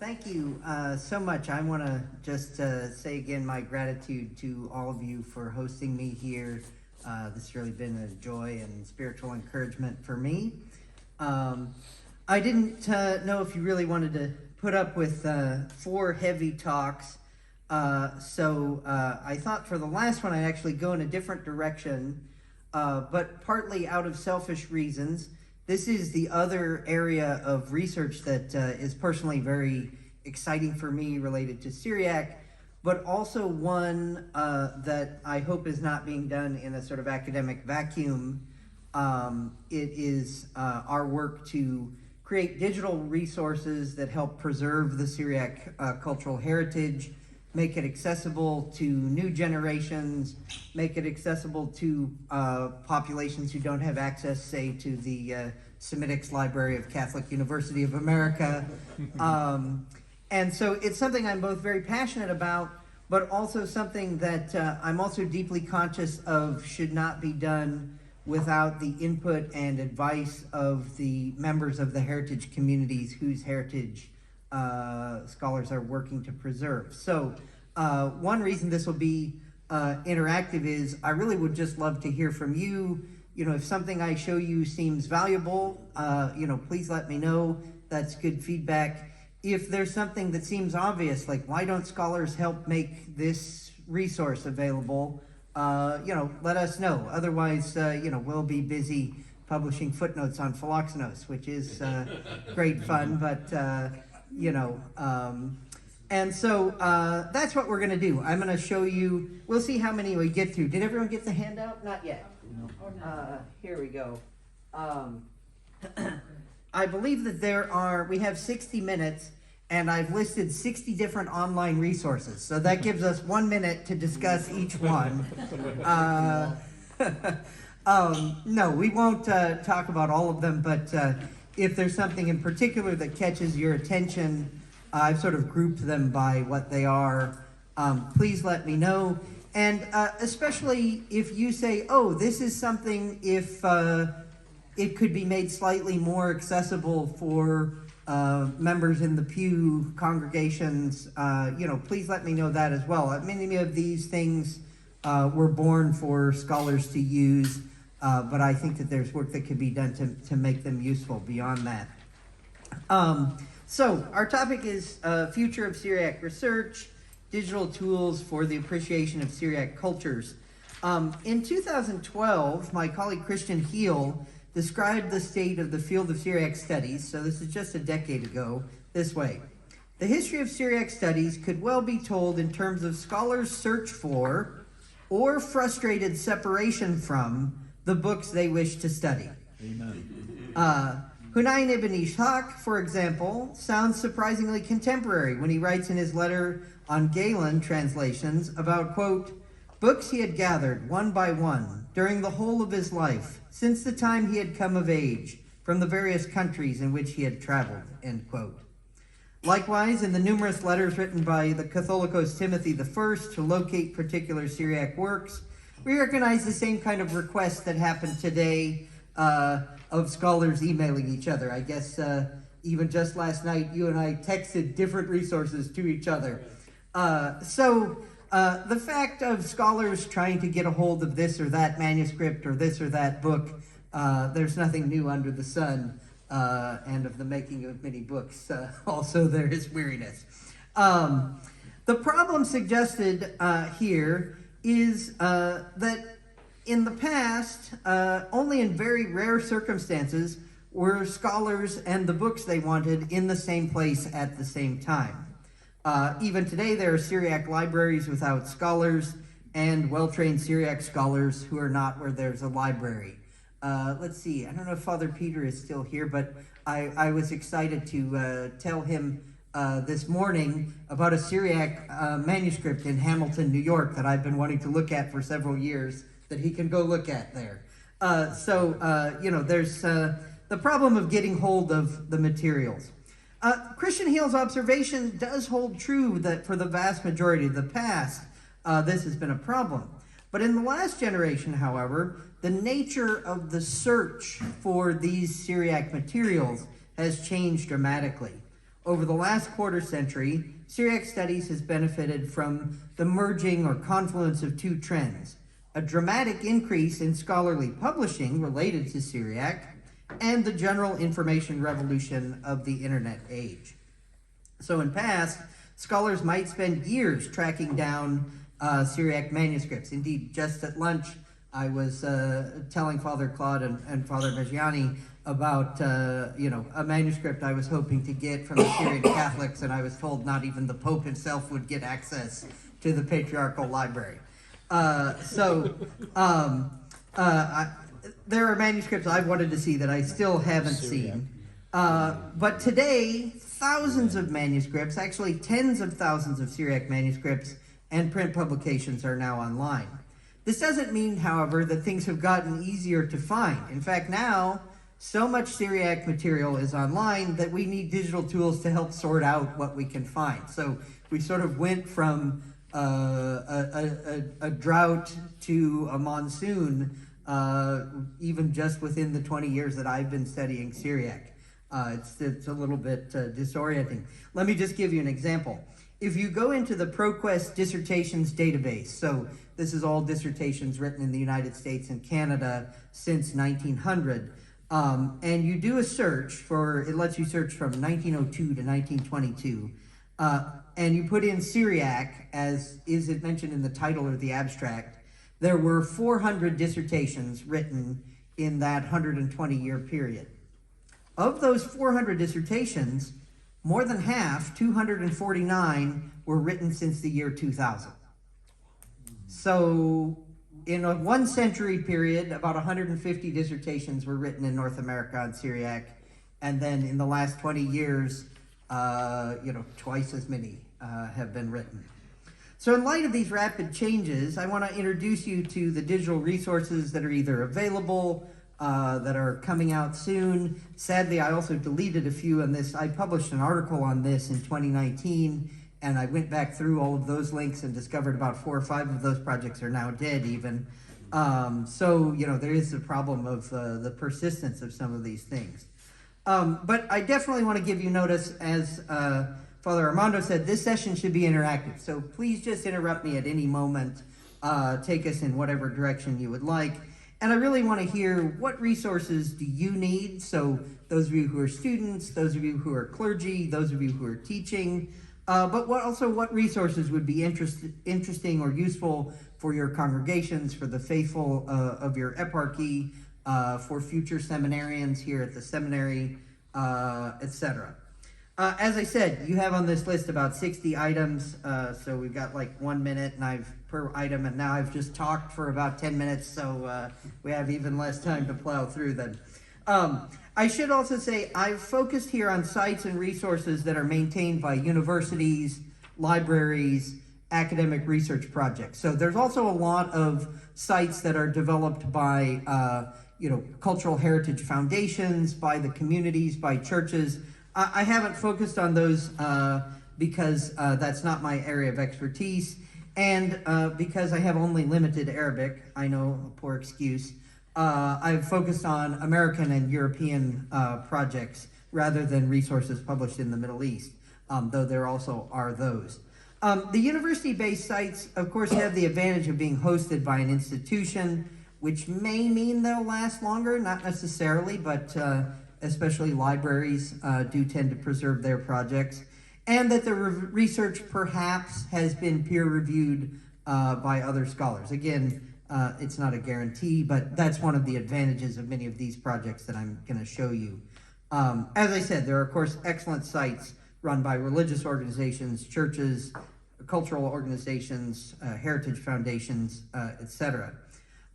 Thank you so much. I want to just say again my gratitude to all of you for hosting me here. This has really been a joy and spiritual encouragement for me. I didn't know if you really wanted to put up with 4 heavy talks, so I thought for the last one I'd actually go in a different direction, but partly out of selfish reasons. This is the other area of research that is personally very exciting for me related to Syriac, but also one that I hope is not being done in a sort of academic vacuum. It is our work to create digital resources that help preserve the Syriac cultural heritage, make it accessible to new generations, make it accessible to populations who don't have access, say, to the Semitics Library of Catholic University of America. And so it's something I'm both very passionate about, but also something that I'm also deeply conscious of should not be done without the input and advice of the members of the heritage communities whose heritage scholars are working to preserve. So one reason this will be interactive is I really would just love to hear from you. You know, if something I show you seems valuable, please let me know. That's good feedback. If there's something that seems obvious, like why don't scholars help make this resource available, let us know. Otherwise, we'll be busy publishing footnotes on philoxenos, which is great fun, but and so that's what we're going to do. I'm going to show you, we'll see how many we get through. Did everyone get the handout? Not yet. Here we go. I believe that we have 60 minutes, and I've listed 60 different online resources. So that gives us 1 minute to discuss each one. No, we won't talk about all of them, but if there's something in particular that catches your attention, I've sort of grouped them by what they are. Please let me know. And especially if you say, oh, this is something, if it could be made slightly more accessible for members in the pew congregations, please let me know that as well. Many of these things were born for scholars to use, but I think that there's work that can be done to make them useful beyond that. So our topic is Future of Syriac Research, Digital Tools for the Appreciation of Syriac Cultures. In 2012, my colleague Christian Heel described the state of the field of Syriac studies, so this is just a decade ago, this way. The history of Syriac studies could well be told in terms of scholars' search for or frustrated separation from the books they wish to study. Amen. Hunayn ibn Ishaq, for example, sounds surprisingly contemporary when he writes in his letter on Galen translations about, quote, books he had gathered one by one during the whole of his life, since the time he had come of age, from the various countries in which he had traveled, end quote. Likewise, in the numerous letters written by the Catholicos Timothy I to locate particular Syriac works, we recognize the same kind of request that happened today of scholars emailing each other. I guess even just last night, you and I texted different resources to each other. So the fact of scholars trying to get a hold of this or that manuscript or this or that book, there's nothing new under the sun, and of the making of many books, also there is weariness. The problem suggested here is that in the past, only in very rare circumstances were scholars and the books they wanted in the same place at the same time. Even today, there are Syriac libraries without scholars and well-trained Syriac scholars who are not where there's a library. Let's see, I don't know if Father Peter is still here, but I was excited to tell him this morning about a Syriac manuscript in Hamilton, New York that I've been wanting to look at for several years that he can go look at there. There's the problem of getting hold of the materials. Christian Heel's observation does hold true that for the vast majority of the past, this has been a problem. But in the last generation, however, the nature of the search for these Syriac materials has changed dramatically. over the last quarter century, Syriac studies has benefited from the merging or confluence of two trends: a dramatic increase in scholarly publishing related to Syriac, and the general information revolution of the internet age. So in past, scholars might spend years tracking down Syriac manuscripts. Indeed, just at lunch, I was telling Father Claude and Father Begiani about a manuscript I was hoping to get from the Syrian Catholics, and I was told not even the Pope himself would get access to the Patriarchal Library. There are manuscripts I wanted to see that I still haven't seen. But today, thousands of manuscripts, actually tens of thousands of Syriac manuscripts and print publications are now online. This doesn't mean, however, that things have gotten easier to find. In fact, now, so much Syriac material is online that we need digital tools to help sort out what we can find. So we sort of went from a drought to a monsoon, even just within the 20 years that I've been studying Syriac. It's a little bit disorienting. Let me just give you an example. If you go into the ProQuest dissertations database, so this is all dissertations written in the United States and Canada since 1900, and you do a search it lets you search from 1902 to 1922, and you put in Syriac, as is it mentioned in the title or the abstract, there were 400 dissertations written in that 120-year period. Of those 400 dissertations, more than half, 249, were written since the year 2000. So in a 1 century period, about 150 dissertations were written in North America on Syriac, and then in the last 20 years, twice as many have been written. So in light of these rapid changes, I want to introduce you to the digital resources that are either available, that are coming out soon. Sadly, I also deleted a few on this. I published an article on this in 2019, and I went back through all of those links and discovered about 4 or 5 of those projects are now dead even. There is the problem of the persistence of some of these things. But I definitely want to give you notice, as Father Armando said, this session should be interactive. So please just interrupt me at any moment, take us in whatever direction you would like. And I really want to hear, what resources do you need? So those of you who are students, those of you who are clergy, those of you who are teaching, but what resources would be interesting or useful for your congregations, for the faithful of your eparchy, for future seminarians here at the seminary, etc. As I said, you have on this list about 60 items, so we've got like 1 minute per item, and now I've just talked for about 10 minutes, so we have even less time to plow through them. I should also say I've focused here on sites and resources that are maintained by universities, libraries, academic research projects. So there's also a lot of sites that are developed by cultural heritage foundations, by the communities, by churches. I haven't focused on those because that's not my area of expertise, and because I have only limited Arabic. I know, a poor excuse. I've focused on American and European projects rather than resources published in the Middle East, though there also are those. The university-based sites, of course, have the advantage of being hosted by an institution, which may mean they'll last longer, not necessarily, but especially libraries do tend to preserve their projects, and that the research perhaps has been peer-reviewed by other scholars. Again, it's not a guarantee, but that's one of the advantages of many of these projects that I'm going to show you. As I said, there are, of course, excellent sites run by religious organizations, churches, cultural organizations, heritage foundations, etc.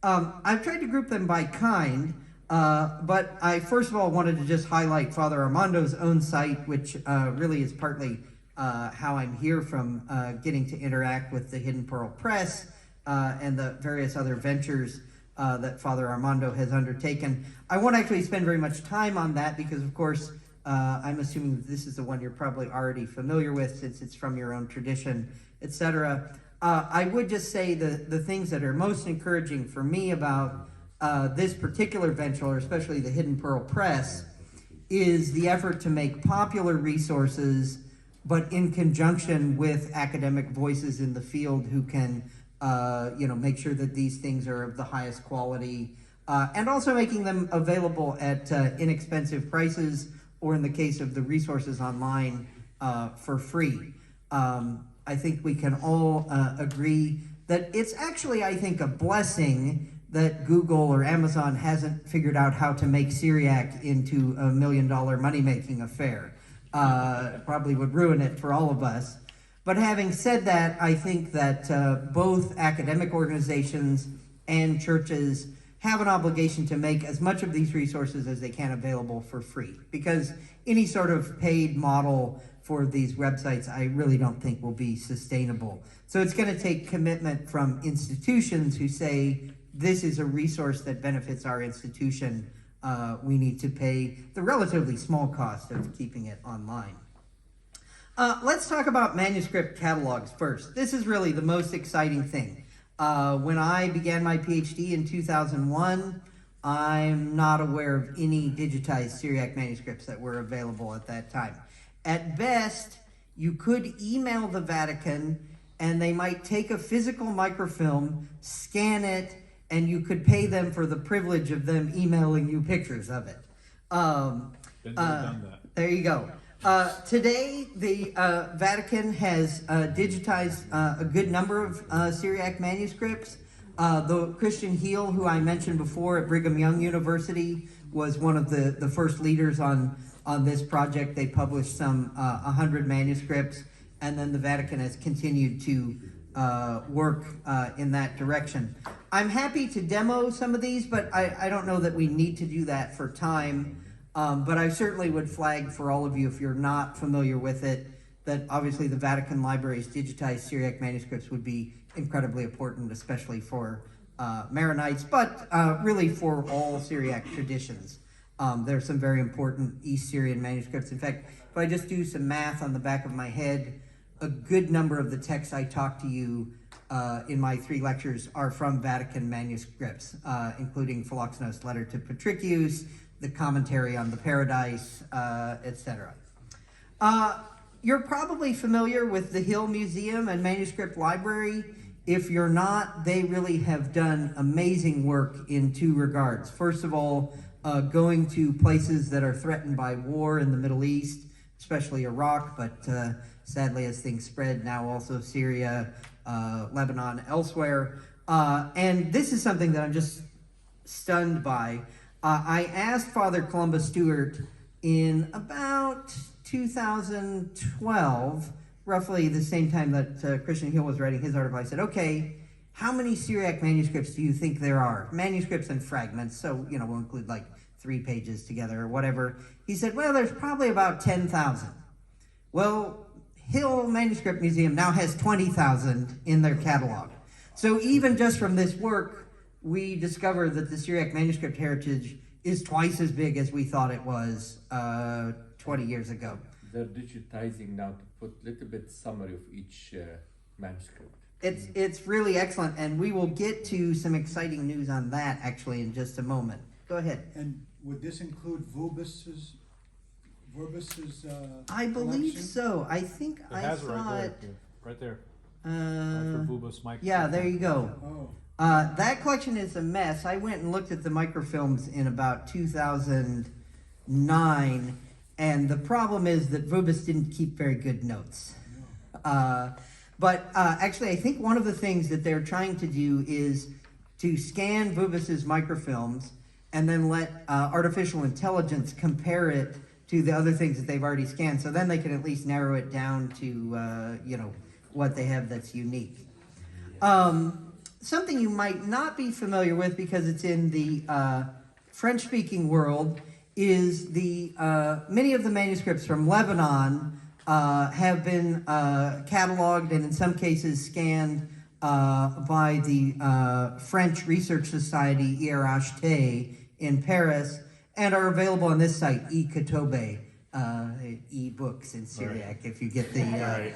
I've tried to group them by kind, but I first of all wanted to just highlight Father Armando's own site, which really is partly how I'm here from getting to interact with the Hidden Pearl Press and the various other ventures that Father Armando has undertaken. I won't actually spend very much time on that because, of course, I'm assuming that this is the one you're probably already familiar with since it's from your own tradition, etc. I would just say the things that are most encouraging for me about this particular venture, especially the Hidden Pearl Press, is the effort to make popular resources, but in conjunction with academic voices in the field who can, make sure that these things are of the highest quality, and also making them available at inexpensive prices, or in the case of the resources online, for free. I think we can all agree that it's actually, I think, a blessing that Google or Amazon hasn't figured out how to make Syriac into a $1 million money-making affair. Probably would ruin it for all of us. But having said that, I think that both academic organizations and churches have an obligation to make as much of these resources as they can available for free, because any sort of paid model for these websites I really don't think will be sustainable. So it's going to take commitment from institutions who say, this is a resource that benefits our institution. We need to pay the relatively small cost of keeping it online. Let's talk about manuscript catalogs first. This is really the most exciting thing. When I began my PhD in 2001, I'm not aware of any digitized Syriac manuscripts that were available at that time. At best, you could email the Vatican and they might take a physical microfilm, scan it, and you could pay them for the privilege of them emailing you pictures of it. Done that. There you go. Today, the Vatican has digitized a good number of Syriac manuscripts. The Christian Heel, who I mentioned before at Brigham Young University, was one of the first leaders on this project. They published some 100 manuscripts, and then the Vatican has continued to work in that direction. I'm happy to demo some of these, but I don't know that we need to do that for time. But I certainly would flag for all of you, if you're not familiar with it, that obviously the Vatican Library's digitized Syriac manuscripts would be incredibly important, especially for Maronites, but really for all Syriac traditions. There are some very important East Syrian manuscripts. In fact, if I just do some math on the back of my head, a good number of the texts I talk to you in my 3 lectures are from Vatican manuscripts, including Philoxenos' letter to Patricius, the commentary on the Paradise, etc. You're probably familiar with the Hill Museum and Manuscript Library. If you're not, they really have done amazing work in 2 regards. First of all, going to places that are threatened by war in the Middle East, especially Iraq, but sadly as things spread, now also Syria, Lebanon, elsewhere. And this is something that I'm just stunned by. I asked Father Columbus Stewart in about 2012, roughly the same time that Christian Hill was writing his article. I said, okay, how many Syriac manuscripts do you think there are? Manuscripts and fragments, so, we'll include like 3 pages together or whatever. He said, well, there's probably about 10,000. Well, Hill Manuscript Museum now has 20,000 in their catalog. So even just from this work, we discover that the Syriac manuscript heritage is twice as big as we thought it was 20 years ago. They're digitizing now to put a little bit summary of each manuscript. It's really excellent, and we will get to some exciting news on that actually in just a moment. Go ahead. And would this include Verbus's I believe collection? so. I think It I has it saw right it. there. Right there. Uh, For Bubos Mike. yeah, there you go. Oh, That collection is a mess. I went and looked at the microfilms in about 2009, and the problem is that Vubis didn't keep very good notes. But actually, I think one of the things that they're trying to do is to scan Vubis's microfilms and then let artificial intelligence compare it to the other things that they've already scanned. So then they can at least narrow it down to, what they have that's unique. Something you might not be familiar with because it's in the French-speaking world is the many of the manuscripts from Lebanon have been cataloged and in some cases scanned by the French Research Society, IRHT, in Paris, and are available on this site, eKatobe, e-books in Syriac, if you get the...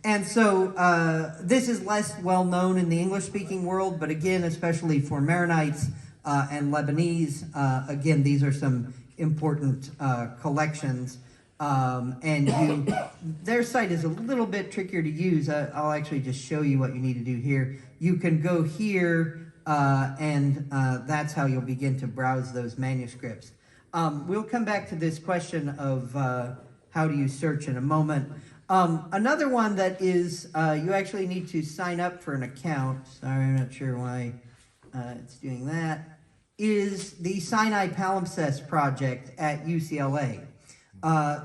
and so this is less well known in the English-speaking world, but again, especially for Maronites and Lebanese, again, these are some important collections. Their site is a little bit trickier to use. I'll actually just show you what you need to do here. You can go here, and that's how you'll begin to browse those manuscripts. We'll come back to this question of how do you search in a moment. Another one that is, you actually need to sign up for an account. Sorry, I'm not sure why it's doing that. Is the Sinai Palimpsest project at UCLA.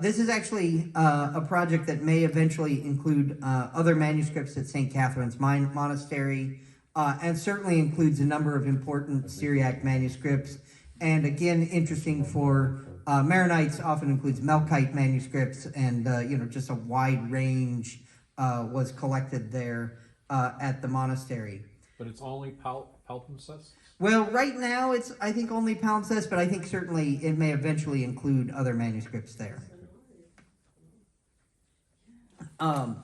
This is actually a project that may eventually include other manuscripts at St. Catherine's Monastery, and certainly includes a number of important Syriac manuscripts. And again, interesting for Maronites, often includes Melkite manuscripts, and just a wide range was collected there at the monastery. But it's only palimpsests? Well, right now it's, I think, only palimpsest, but I think certainly it may eventually include other manuscripts there. And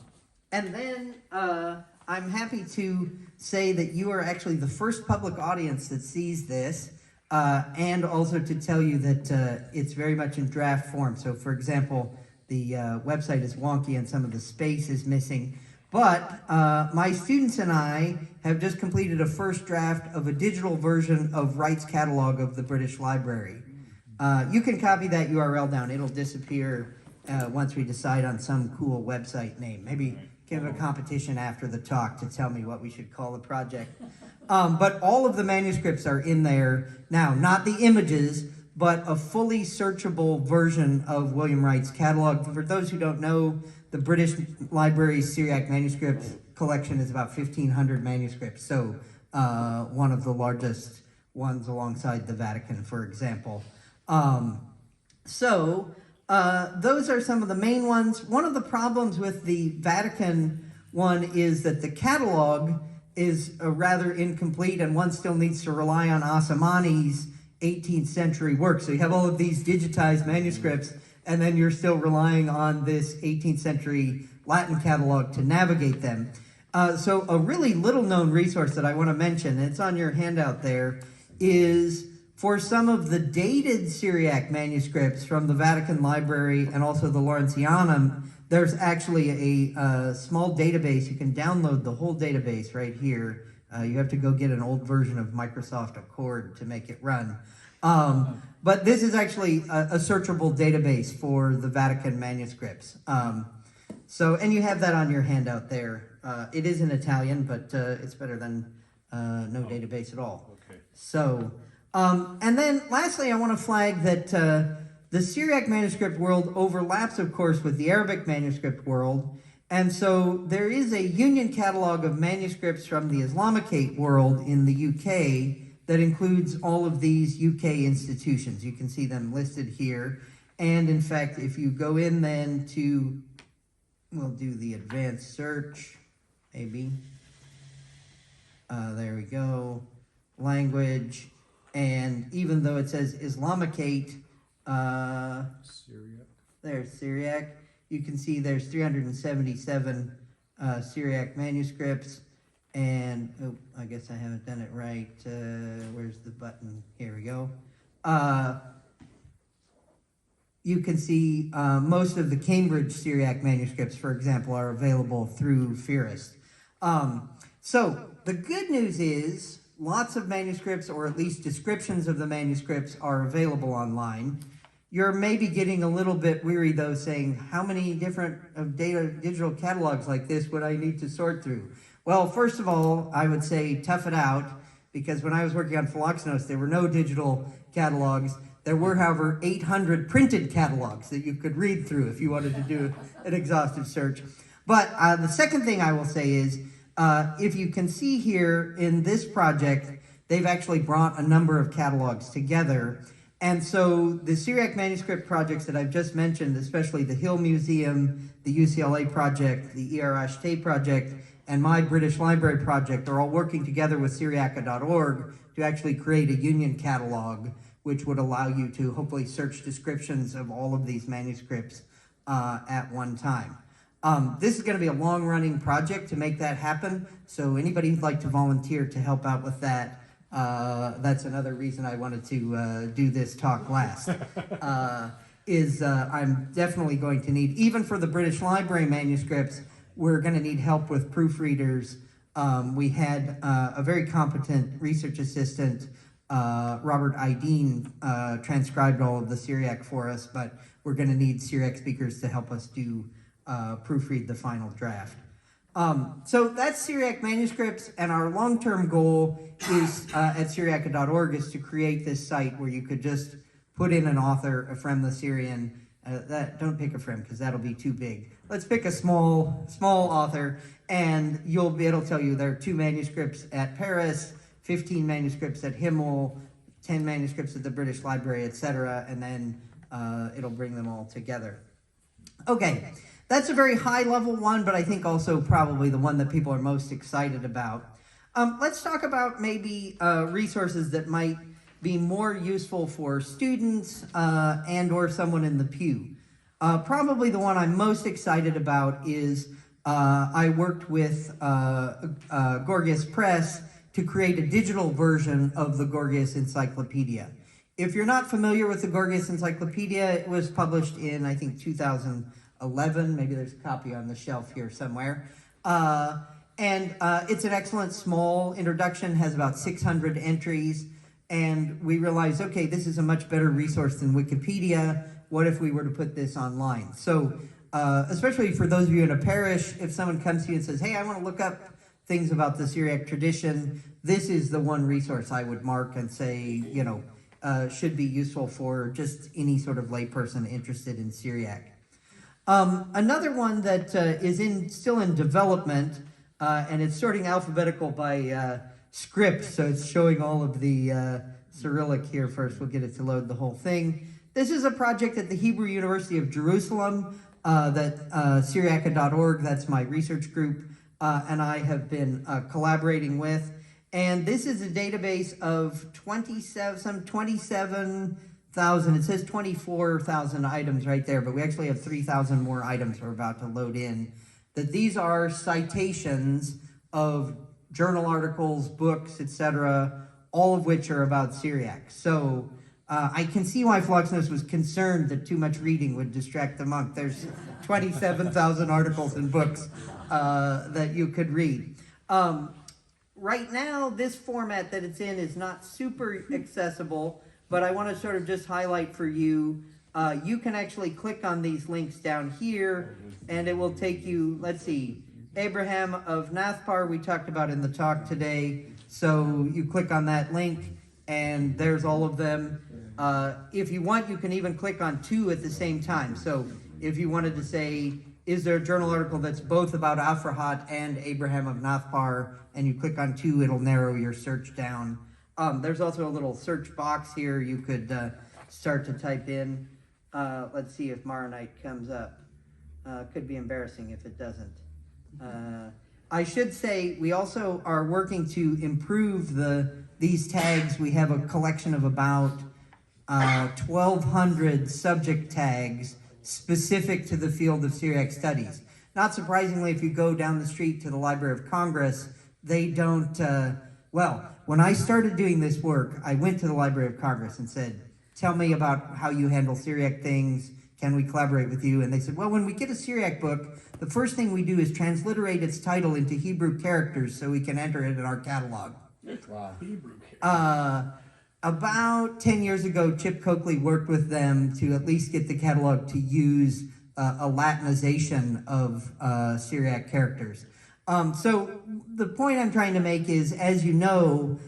then I'm happy to say that you are actually the first public audience that sees this, and also to tell you that it's very much in draft form. So, for example, the website is wonky and some of the space is missing. But my students and I have just completed a first draft of a digital version of Wright's catalog of the British Library. You can copy that URL down. It'll disappear once we decide on some cool website name. Maybe give a competition after the talk to tell me what we should call the project. But all of the manuscripts are in there now, not the images, but a fully searchable version of William Wright's catalog. For those who don't know, the British Library's Syriac manuscript collection is about 1,500 manuscripts, so one of the largest ones alongside the Vatican, for example. Those are some of the main ones. One of the problems with the Vatican one is that the catalog is rather incomplete, and one still needs to rely on Assamani's 18th century work. So you have all of these digitized manuscripts, and then you're still relying on this 18th century Latin catalog to navigate them. So a really little known resource that I want to mention, and it's on your handout there, is for some of the dated Syriac manuscripts from the Vatican Library and also the Lawrencianum. There's actually a small database. You can download the whole database right here. You have to go get an old version of Microsoft Accord to make it run. But this is actually a searchable database for the Vatican manuscripts. And you have that on your handout there. It is in Italian, but it's better than no database at all. Okay. So, and then lastly, I want to flag that the Syriac manuscript world overlaps, of course, with the Arabic manuscript world. And so there is a union catalog of manuscripts from the Islamicate world in the UK that includes all of these UK institutions. You can see them listed here. And in fact, if you go in then to, we'll do the advanced search, maybe. There we go. Language. And even though it says Islamicate, Syriac. there's Syriac. You can see there's 377 Syriac manuscripts. And, oh, I guess I haven't done it right. Where's the button? Here we go. You can see most of the Cambridge Syriac manuscripts, for example, are available through Firist. So the good news is lots of manuscripts, or at least descriptions of the manuscripts, are available online. You're maybe getting a little bit weary, though, saying, how many different digital catalogs like this would I need to sort through? Well, first of all, I would say tough it out, because when I was working on Philoxenos, there were no digital catalogs. There were, however, 800 printed catalogs that you could read through if you wanted to do an exhaustive search. But the second thing I will say is, if you can see here in this project, they've actually brought a number of catalogs together. And so the Syriac manuscript projects that I've just mentioned, especially the Hill Museum, the UCLA project, the ER Ashte project, and my British Library project are all working together with Syriaca.org to actually create a union catalog, which would allow you to hopefully search descriptions of all of these manuscripts at one time. This is going to be a long-running project to make that happen, so anybody who'd like to volunteer to help out with that, That's another reason I wanted to do this talk last. I'm definitely going to need, even for the British Library manuscripts, we're going to need help with proofreaders. We had a very competent research assistant, Robert Ideen, transcribed all of the Syriac for us, but we're going to need Syriac speakers to help us do proofread the final draft. So that's Syriac manuscripts, and our long-term goal is at Syriaca.org is to create this site where you could just put in an author, Ephraim the Syrian. Don't pick Ephraim because that'll be too big. Let's pick a small author, and it'll tell you there are 2 manuscripts at Paris, 15 manuscripts at Himmel, 10 manuscripts at the British Library, etc., and then it'll bring them all together. Okay. That's a very high-level one, but I think also probably the one that people are most excited about. Let's talk about maybe resources that might be more useful for students and or someone in the pew. Probably the one I'm most excited about is I worked with Gorgias Press to create a digital version of the Gorgias Encyclopedia. If you're not familiar with the Gorgias Encyclopedia, it was published in, I think, 2011. Maybe there's a copy on the shelf here somewhere. It's an excellent small introduction, has about 600 entries, and we realized, okay, this is a much better resource than Wikipedia. What if we were to put this online? So, especially for those of you in a parish, if someone comes to you and says, hey, I want to look up things about the Syriac tradition, this is the one resource I would mark and say, should be useful for just any sort of layperson interested in Syriac. Another one that is still in development, and it's sorting alphabetical by script, so it's showing all of the Cyrillic here first. We'll get it to load the whole thing. This is a project at the Hebrew University of Jerusalem that Syriaca.org, that's my research group, and I have been collaborating with. And this is a database of 27,000, it says 24,000 items right there, but we actually have 3,000 more items we're about to load in. That these are citations of journal articles, books, etc., all of which are about Syriac. So I can see why Floxnus was concerned that too much reading would distract the monk. There's 27,000 articles and books that you could read. Right now, this format that it's in is not super accessible, but I want to sort of just highlight for you, you can actually click on these links down here, and it will take you, let's see, Abraham of Nathpar we talked about in the talk today. So you click on that link, and there's all of them. If you want, you can even click on 2 at the same time. So if you wanted to say, is there a journal article that's both about Afrahat and Abraham of Nathpar, and you click on 2, it'll narrow your search down. There's also a little search box here you could start to type in. Let's see if Maronite comes up. Could be embarrassing if it doesn't. I should say we also are working to improve these tags. We have a collection of about 1,200 subject tags specific to the field of Syriac studies. Not surprisingly, if you go down the street to the Library of Congress, they don't, when I started doing this work, I went to the Library of Congress and said, tell me about how you handle Syriac things. Can we collaborate with you? And they said, well, when we get a Syriac book, the first thing we do is transliterate its title into Hebrew characters so we can enter it in our catalog. Wow. About 10 years ago, Chip Coakley worked with them to at least get the catalog to use a Latinization of Syriac characters. So the point I'm trying to make is, as you know,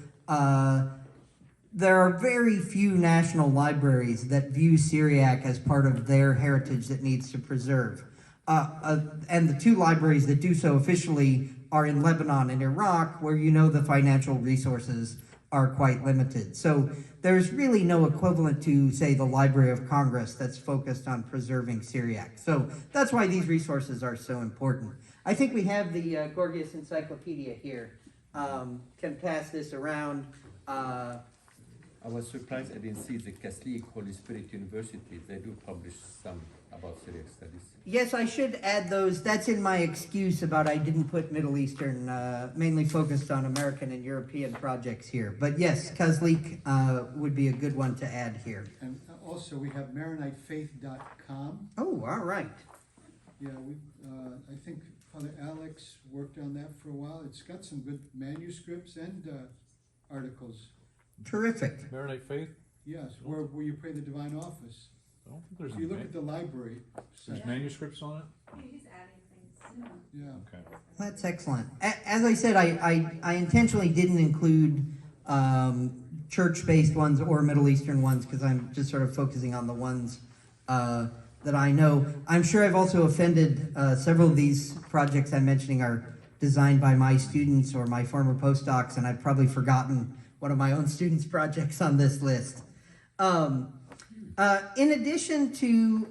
there are very few national libraries that view Syriac as part of their heritage that needs to preserve. And the 2 libraries that do so officially are in Lebanon and Iraq, where the financial resources are quite limited. So there's really no equivalent to, say, the Library of Congress that's focused on preserving Syriac. So that's why these resources are so important. I think we have the Gorgias Encyclopedia here. Can pass this around. I was surprised I didn't see the Catholic Holy Spirit University. They do publish some about Syriac studies. Yes, I should add those. That's in my excuse about I didn't put Middle Eastern, mainly focused on American and European projects here. But yes, Kazlik would be a good one to add here. And also, we have MaroniteFaith.com. Oh, all right. Yeah, I think Father Alex worked on that for a while. It's got some good manuscripts and articles. Terrific. Marinate Faith? Yes, where you pray the divine office. I don't think there's, If you look at the library section. manuscripts on it? He's adding things soon. Yeah. Okay. That's excellent. As I said, I intentionally didn't include church-based ones or Middle Eastern ones because I'm just sort of focusing on the ones that I know. I'm sure I've also offended several of these projects I'm mentioning are designed by my students or my former postdocs, and I've probably forgotten one of my own students' projects on this list. In addition to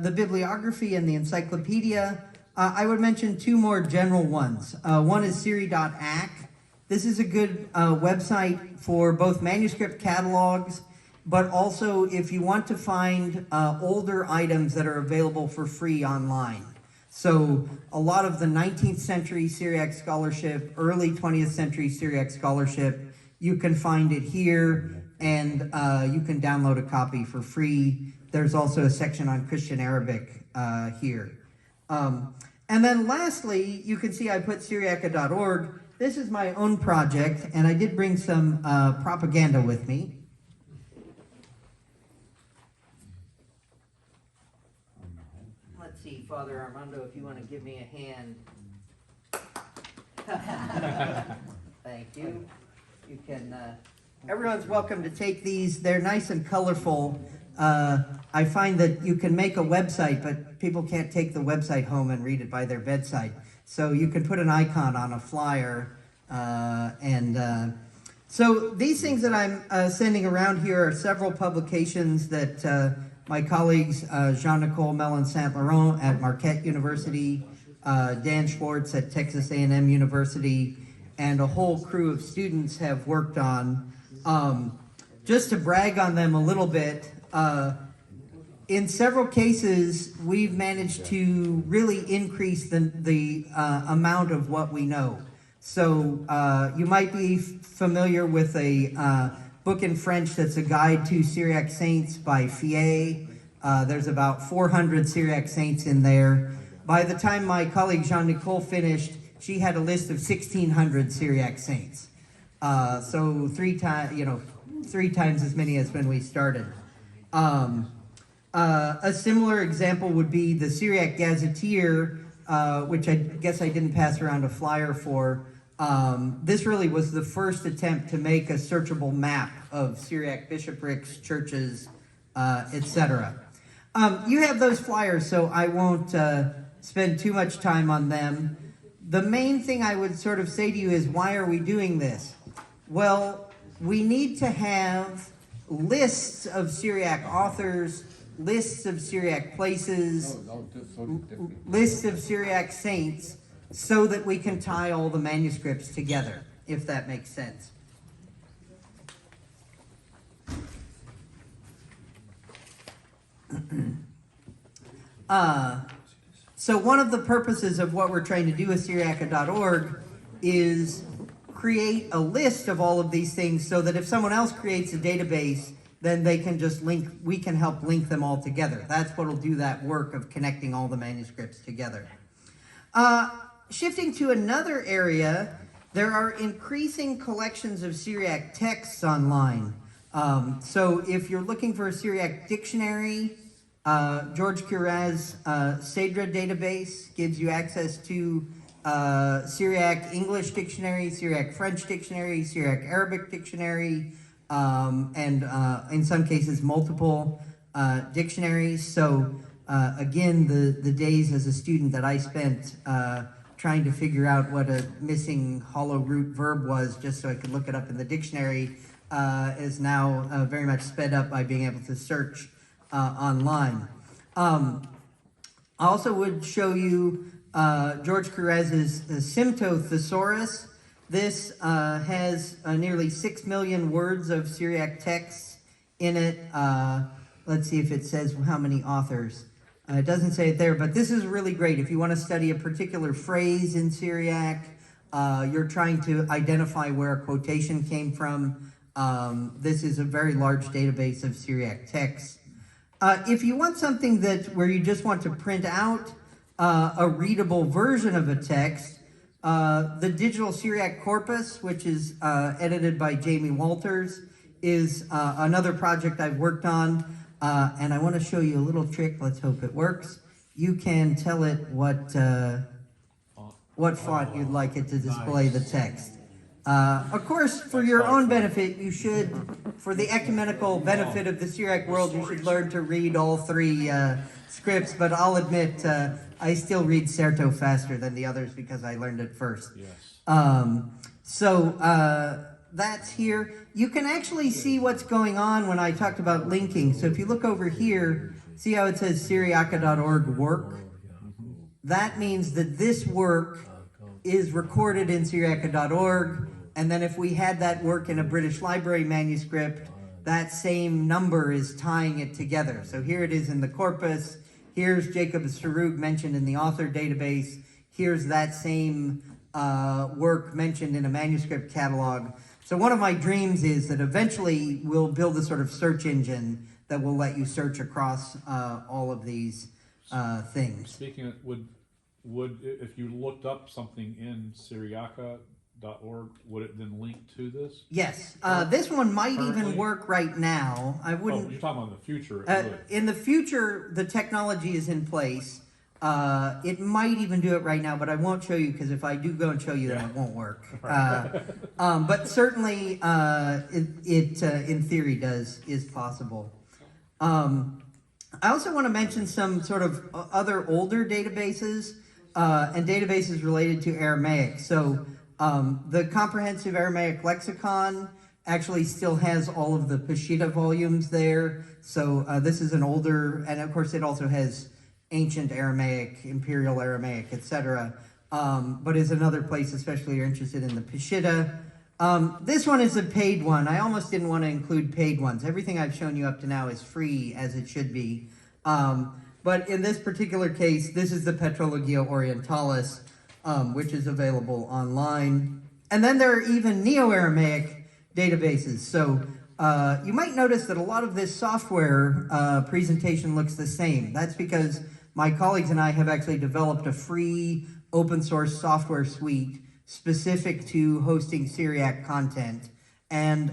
the bibliography and the encyclopedia, I would mention two more general ones. One is Syri.ac. This is a good website for both manuscript catalogs, but also if you want to find older items that are available for free online. So a lot of the 19th century Syriac scholarship, early 20th century Syriac scholarship, you can find it here, and you can download a copy for free. There's also a section on Christian Arabic here. And then lastly, you can see I put Syriaca.org. This is my own project, and I did bring some propaganda with me. Let's see, Father Armando, if you want to give me a hand. Thank you. You can, everyone's welcome to take these. They're nice and colorful. I find that you can make a website, but people can't take the website home and read it by their bedside. So you can put an icon on a flyer. So these things that I'm sending around here are several publications that my colleagues, Jean-Nicole Mellon-Saint-Laurent at Marquette University, Dan Schwartz at Texas A&M University, and a whole crew of students have worked on. Just to brag on them a little bit, in several cases, we've managed to really increase the amount of what we know. So you might be familiar with a book in French that's a guide to Syriac saints by Fier. There's about 400 Syriac saints in there. By the time my colleague Jean-Nicole finished, she had a list of 1,600 Syriac saints. So three times as many as when we started. A similar example would be the Syriac Gazetteer, which I guess I didn't pass around a flyer for. This really was the first attempt to make a searchable map of Syriac bishoprics, churches, etc. You have those flyers, so I won't spend too much time on them. The main thing I would sort of say to you is, why are we doing this? Well, we need to have lists of Syriac authors, lists of Syriac places, lists of Syriac saints, so that we can tie all the manuscripts together, if that makes sense. So one of the purposes of what we're trying to do with Syriaca.org is create a list of all of these things so that if someone else creates a database, then they can just link, we can help link them all together. That's what will do that work of connecting all the manuscripts together. Shifting to another area, there are increasing collections of Syriac texts online. So if you're looking for a Syriac dictionary, George Curaz's Cedra database gives you access to Syriac English dictionary, Syriac French dictionary, Syriac Arabic dictionary, and in some cases multiple dictionaries. So again, the days as a student that I spent trying to figure out what a missing hollow root verb was just so I could look it up in the dictionary is now very much sped up by being able to search online. I also would show you George Curaz's Sympto Thesaurus. This has nearly 6 million words of Syriac texts in it. Let's see if it says how many authors. It doesn't say it there, but this is really great. If you want to study a particular phrase in Syriac, you're trying to identify where a quotation came from. This is a very large database of Syriac texts. If you want something where you just want to print out a readable version of a text, the Digital Syriac Corpus, which is edited by Jamie Walters, is another project I've worked on. And I want to show you a little trick. Let's hope it works. You can tell it what font you'd like it to display the text. Of course, for your own benefit, you should, for the ecumenical benefit of the Syriac world, you should learn to read all three scripts. But I'll admit, I still read Certo faster than the others because I learned it first. Yes. That's here. You can actually see what's going on when I talked about linking. So if you look over here, see how it says Syriaca.org work? That means that this work is recorded in Syriaca.org, and then if we had that work in a British Library manuscript, that same number is tying it together. So here it is in the corpus. Here's Jacob Sarug mentioned in the author database. Here's that same work mentioned in a manuscript catalog. So one of my dreams is that eventually we'll build a sort of search engine that will let you search across all of these things. Speaking of, would if you looked up something in Syriaca.org, would it then link to this? Yes, this one might even work right now. I Oh, wouldn't. you're talking about in the future. It would. In the future, the technology is in place. It might even do it right now, but I won't show you because if I do go and show you, then it won't work. But certainly, it in theory is possible. I also want to mention some sort of other older databases and databases related to Aramaic. So the Comprehensive Aramaic Lexicon actually still has all of the Peshitta volumes there. So this is an older, and of course it also has Ancient Aramaic, Imperial Aramaic, etc. But is another place, especially if you're interested in the Peshitta. This one is a paid one. I almost didn't want to include paid ones. Everything I've shown you up to now is free, as it should be. But in this particular case, this is the Petrologia Orientalis, which is available online. And then there are even Neo-Aramaic databases. So you might notice that a lot of this software presentation looks the same. That's because my colleagues and I have actually developed a free open source software suite specific to hosting Syriac content. And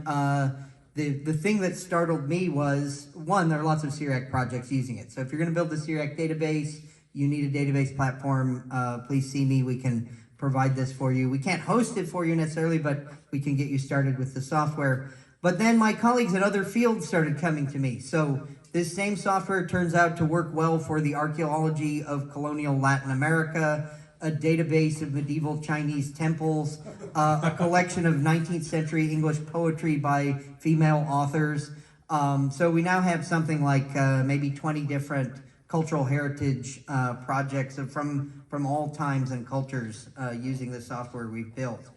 the thing that startled me was, one, there are lots of Syriac projects using it. So if you're going to build a Syriac database, you need a database platform, please see me. We can provide this for you. We can't host it for you necessarily, but we can get you started with the software. But then my colleagues in other fields started coming to me. So this same software turns out to work well for the archaeology of colonial Latin America, a database of medieval Chinese temples, a collection of 19th century English poetry by female authors. So we now have something like maybe 20 different cultural heritage projects from all times and cultures using the software we've built.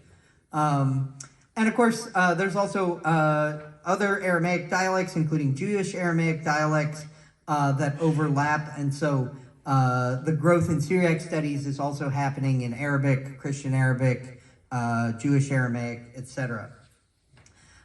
And of course, there's also other Aramaic dialects, including Jewish Aramaic dialects that overlap. And so the growth in Syriac studies is also happening in Arabic, Christian Arabic, Jewish Aramaic, etc.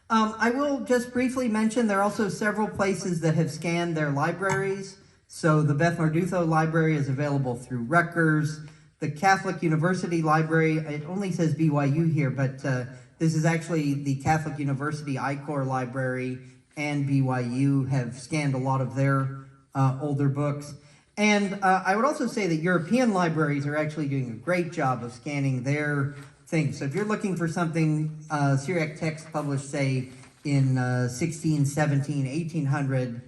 I will just briefly mention there are also several places that have scanned their libraries. So the Beth Mardutho Library is available through Rutgers. The Catholic University Library, it only says BYU here, but this is actually the Catholic University I-Core Library, and BYU have scanned a lot of their older books. And I would also say that European libraries are actually doing a great job of scanning their things. So if you're looking for something, Syriac text published, say, in 1617, 1800,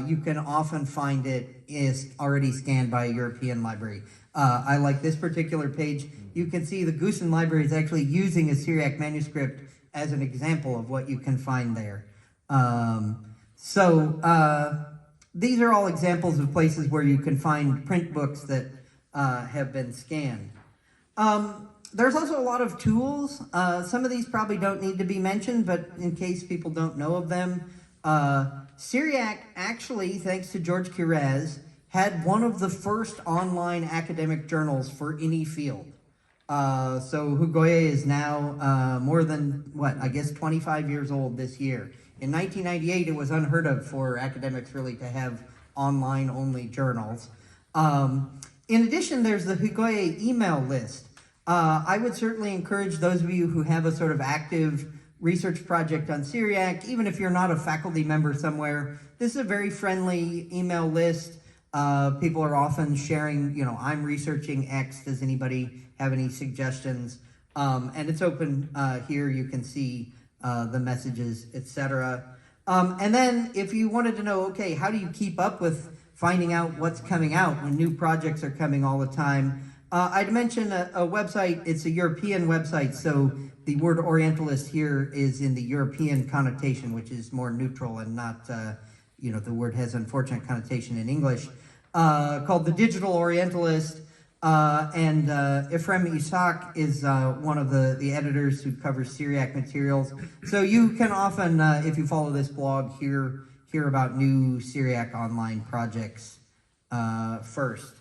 you can often find it is already scanned by a European library. I like this particular page. You can see the Goosen Library is actually using a Syriac manuscript as an example of what you can find there. These are all examples of places where you can find print books that have been scanned. There's also a lot of tools. Some of these probably don't need to be mentioned, but in case people don't know of them, Syriac actually, thanks to George Kiraz, had one of the first online academic journals for any field. So Hugoye is now more than, 25 years old this year. In 1998, it was unheard of for academics really to have online-only journals. In addition, there's the Hugoye email list. I would certainly encourage those of you who have a sort of active research project on Syriac, even if you're not a faculty member somewhere, this is a very friendly email list. People are often sharing, I'm researching X, does anybody have any suggestions? And it's open here, you can see the messages, etc. And then if you wanted to know, okay, how do you keep up with finding out what's coming out when new projects are coming all the time? I'd mention a website, it's a European website, so the word Orientalist here is in the European connotation, which is more neutral and not, the word has unfortunate connotation in English, called The Digital Orientalist, and Ephraim Ishak is one of the editors who covers Syriac materials. So you can often, if you follow this blog, hear about new Syriac online projects first.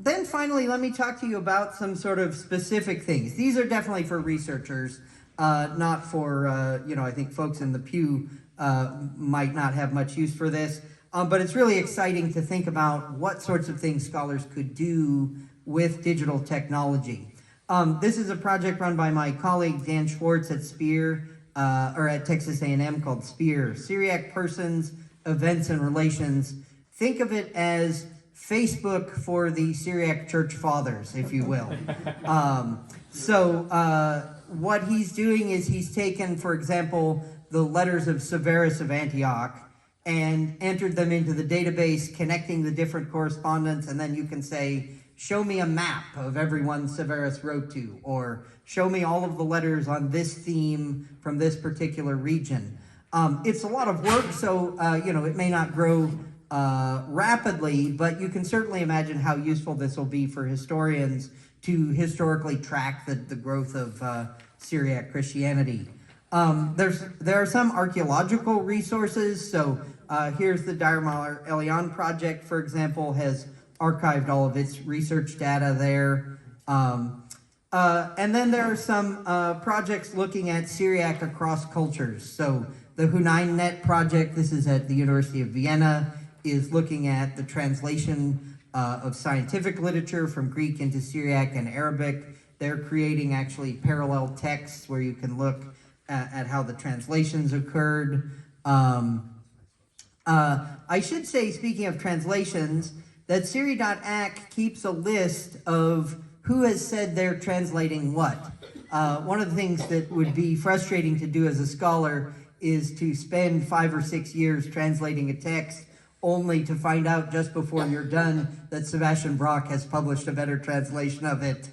Then finally, let me talk to you about some sort of specific things. These are definitely for researchers, not for, I think folks in the pew might not have much use for this. But it's really exciting to think about what sorts of things scholars could do with digital technology. This is a project run by my colleague Dan Schwartz at Spear, or at Texas A&M, called Spear, Syriac Persons, Events and Relations. Think of it as Facebook for the Syriac Church Fathers, if you will. What he's doing is he's taken, for example, the letters of Severus of Antioch and entered them into the database, connecting the different correspondence, and then you can say, show me a map of everyone Severus wrote to, or show me all of the letters on this theme from this particular region. It's a lot of work, so it may not grow rapidly, but you can certainly imagine how useful this will be for historians to historically track the growth of Syriac Christianity. There are some archaeological resources, so here's the Diyarbakir Elian project, for example, has archived all of its research data there. And then there are some projects looking at Syriac across cultures. So the Hunayn Net project, this is at the University of Vienna, is looking at the translation of scientific literature from Greek into Syriac and Arabic. They're creating actually parallel texts where you can look at how the translations occurred. I should say, speaking of translations, that Syri.ac keeps a list of who has said they're translating what. One of the things that would be frustrating to do as a scholar is to spend 5 or 6 years translating a text only to find out just before you're done that Sebastian Brock has published a better translation of it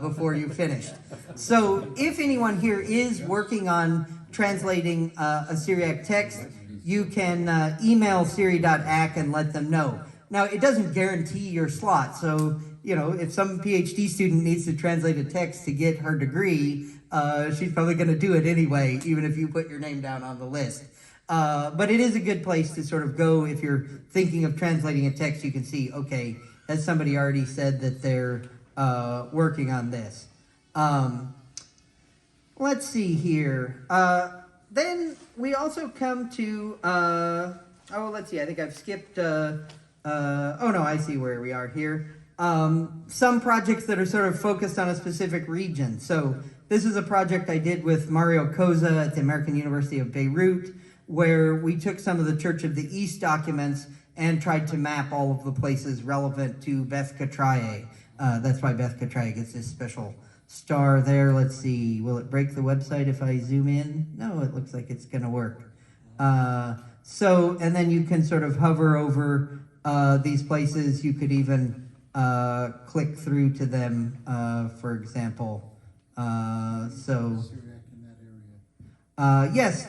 before you finished. So if anyone here is working on translating a Syriac text, you can email Syri.ac and let them know. Now, it doesn't guarantee your slot, so if some PhD student needs to translate a text to get her degree, she's probably going to do it anyway, even if you put your name down on the list. But it is a good place to sort of go if you're thinking of translating a text. You can see, okay, has somebody already said that they're working on this? Let's see here. Then we also come to, let's see, I think I've skipped, I see where we are here. Some projects that are sort of focused on a specific region. So this is a project I did with Mario Koza at the American University of Beirut, where we took some of the Church of the East documents and tried to map all of the places relevant to Beth Catraye. That's why Beth Catraye gets this special star there. Let's see, will it break the website if I zoom in? No, it looks like it's gonna work. And then you can sort of hover over these places. You could even click through to them, for example. Yes,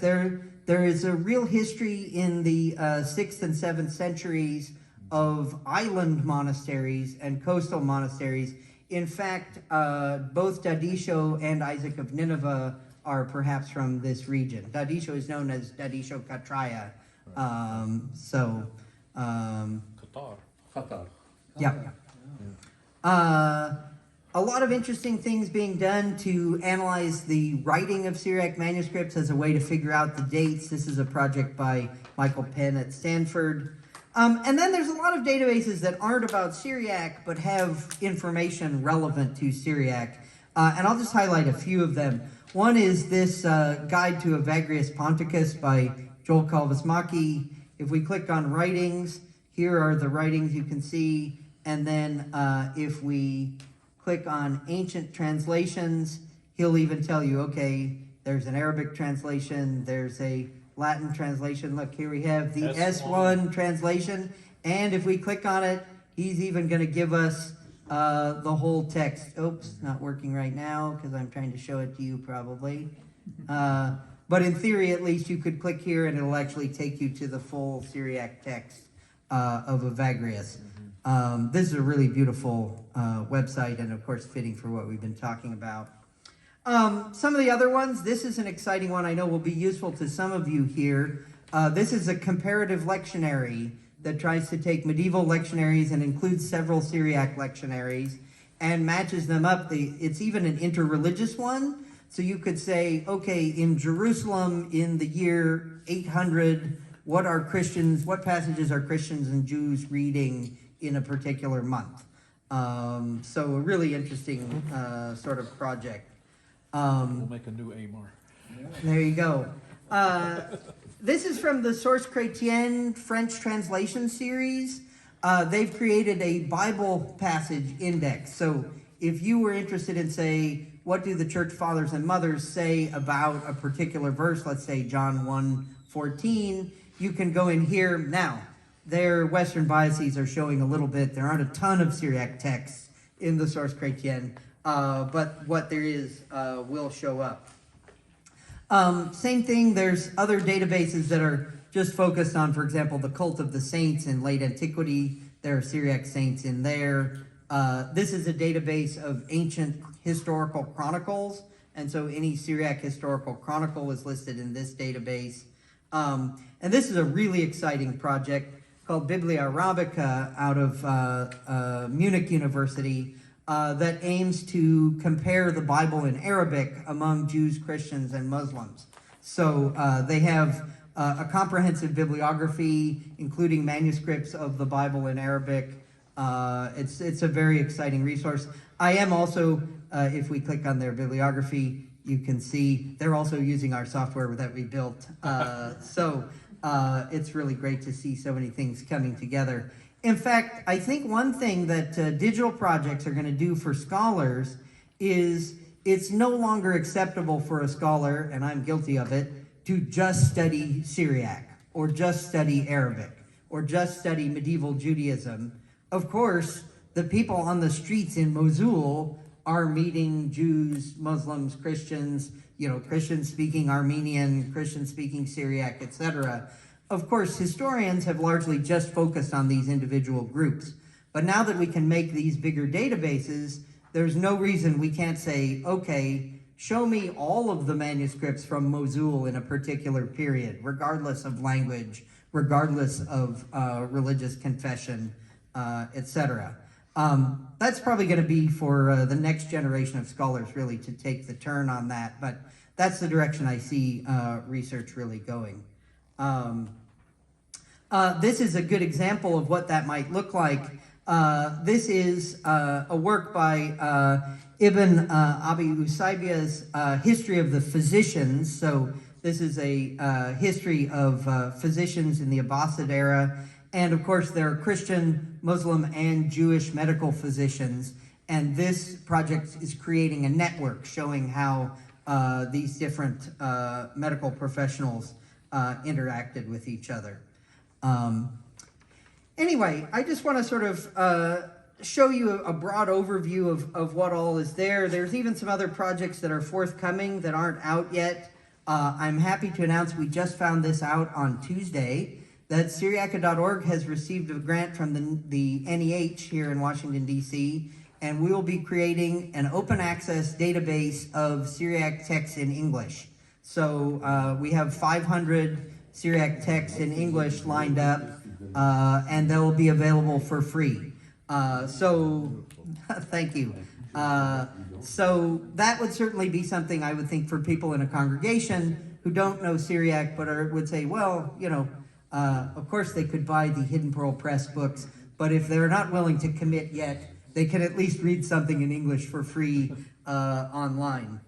there is a real history in the 6th and 7th centuries of island monasteries and coastal monasteries. In fact, both Dadisho and Isaac of Nineveh are perhaps from this region. Dadisho is known as Dadisho Catraya. Qatar. Qatar. Yeah. A lot of interesting things being done to analyze the writing of Syriac manuscripts as a way to figure out the dates. This is a project by Michael Penn at Stanford. And then there's a lot of databases that aren't about Syriac but have information relevant to Syriac. And I'll just highlight a few of them. One is this Guide to Evagrius Ponticus by Joel Kalvasmaki. If we click on writings, here are the writings you can see. And then if we click on ancient translations, he'll even tell you, okay, there's an Arabic translation, there's a Latin translation. Look, here we have the S1 translation. And if we click on it, he's even going to give us the whole text. Oops, not working right now because I'm trying to show it to you probably. But in theory, at least, you could click here and it'll actually take you to the full Syriac text of Evagrius. This is a really beautiful website and, of course, fitting for what we've been talking about. Some of the other ones, this is an exciting one I know will be useful to some of you here. This is a comparative lectionary that tries to take medieval lectionaries and includes several Syriac lectionaries and matches them up. It's even an interreligious one. So you could say, okay, in Jerusalem in the year 800, what passages are Christians and Jews reading in a particular month? So a really interesting sort of project. We'll make a new AMAR. There you go. This is from the Source Chrétien French translation series. They've created a Bible passage index. So if you were interested in, say, what do the church fathers and mothers say about a particular verse, let's say John 1:14, you can go in here. Now, their Western biases are showing a little bit. There aren't a ton of Syriac texts in the Source Chrétien, but what there is will show up. Same thing, there's other databases that are just focused on, for example, the cult of the saints in late antiquity. There are Syriac saints in there. This is a database of ancient historical chronicles, and so any Syriac historical chronicle is listed in this database. And this is a really exciting project called Biblia Arabica out of Munich University that aims to compare the Bible in Arabic among Jews, Christians, and Muslims. So they have a comprehensive bibliography, including manuscripts of the Bible in Arabic. It's a very exciting resource. I am also, if we click on their bibliography, you can see they're also using our software that we built. So it's really great to see so many things coming together. In fact, I think one thing that digital projects are going to do for scholars is it's no longer acceptable for a scholar, and I'm guilty of it, to just study Syriac or just study Arabic or just study medieval Judaism. Of course, the people on the streets in Mosul are meeting Jews, Muslims, Christians, Christians speaking Armenian, Christians speaking Syriac, etc. Of course, historians have largely just focused on these individual groups. But now that we can make these bigger databases, there's no reason we can't say, okay, show me all of the manuscripts from Mosul in a particular period, regardless of language, regardless of religious confession, etc. That's probably going to be for the next generation of scholars really to take the turn on that, but that's the direction I see research really going. This is a good example of what that might look like. This is a work by Ibn Abi Usaybia's History of the Physicians. So this is a history of physicians in the Abbasid era. And of course, there are Christian, Muslim, and Jewish medical physicians. And this project is creating a network showing how these different medical professionals interacted with each other. Anyway, I just want to sort of show you a broad overview of what all is there. There's even some other projects that are forthcoming that aren't out yet. I'm happy to announce we just found this out on Tuesday, that Syriaca.org has received a grant from the NEH here in Washington, D.C., and we will be creating an open access database of Syriac texts in English. So we have 500 Syriac texts in English lined up. and they'll be available for free. So, thank you. So that would certainly be something I would think for people in a congregation who don't know Syriac, but would say, well, you know, of course they could buy the Hidden Pearl Press books, but if they're not willing to commit yet, they can at least read something in English for free online.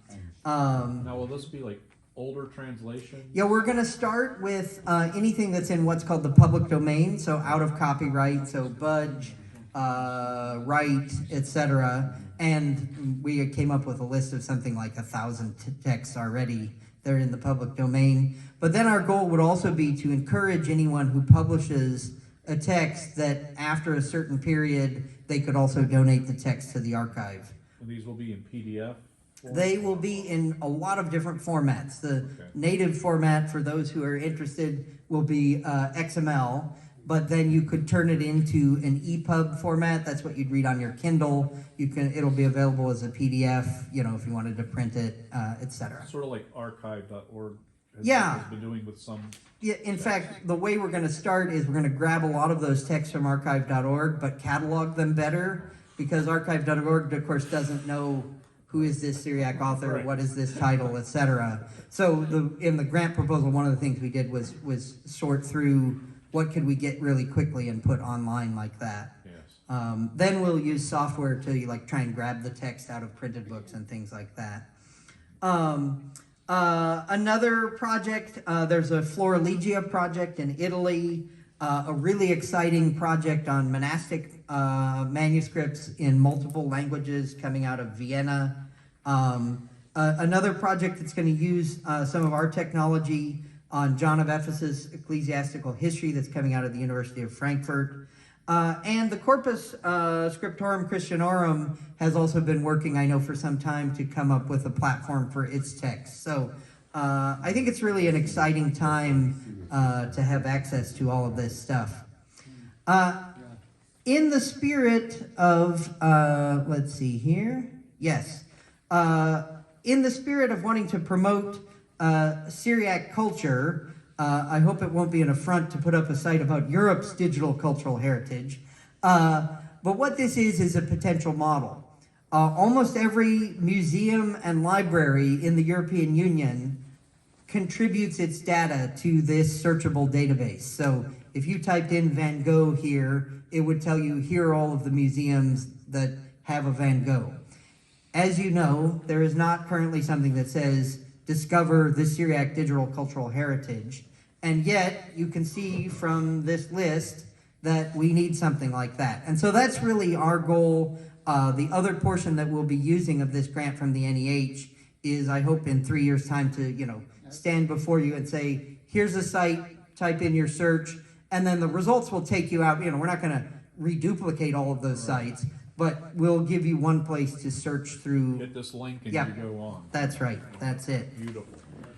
Now, will this be like older translation? Yeah, we're going to start with anything that's in what's called the public domain, so out of copyright, so Budge, Wright, etc. And we came up with a list of something like 1,000 texts already. They're in the public domain. But then our goal would also be to encourage anyone who publishes a text that after a certain period, they could also donate the text to the archive. And these will be in PDF form? They will be in a lot of different formats. The native format, for those who are interested, will be XML, but then you could turn it into an EPUB format. That's what you'd read on your Kindle. It'll be available as a PDF, you know, if you wanted to print it, etc. Sort of like archive.org Yeah. has been doing with some. Yeah, in fact, the way we're going to start is we're going to grab a lot of those texts from archive.org, but catalog them better, because archive.org, of course, doesn't know who is this Syriac author, Right. what is this title, etc. So in the grant proposal, one of the things we did was sort through what could we get really quickly and put online like that. Yes. Then we'll use software to like try and grab the text out of printed books and things like that. Another project, there's a Florilegia project in Italy, a really exciting project on monastic manuscripts in multiple languages coming out of Vienna. Another project that's going to use some of our technology on John of Ephesus ecclesiastical history that's coming out of the University of Frankfurt. And the Corpus Scriptorum Christianorum has also been working, I know, for some time to come up with a platform for its text. So I think it's really an exciting time to have access to all of this stuff. In the spirit of, let's see here, yes. In the spirit of wanting to promote Syriac culture, I hope it won't be an affront to put up a site about Europe's digital cultural heritage. But what this is a potential model. Almost every museum and library in the European Union contributes its data to this searchable database. So if you typed in Van Gogh here, it would tell you here are all of the museums that have a Van Gogh. As you know, there is not currently something that says discover the Syriac digital cultural heritage. And yet, you can see from this list that we need something like that. And so that's really our goal. The other portion that we'll be using of this grant from the NEH is, I hope in 3 years' time to, you know, stand before you and say, here's a site, type in your search, and then the results will take you out. You know, we're not going to reduplicate all of those sites, but we'll give you one place to search through. Hit this link and Yeah. you go on. That's right. That's it. Beautiful.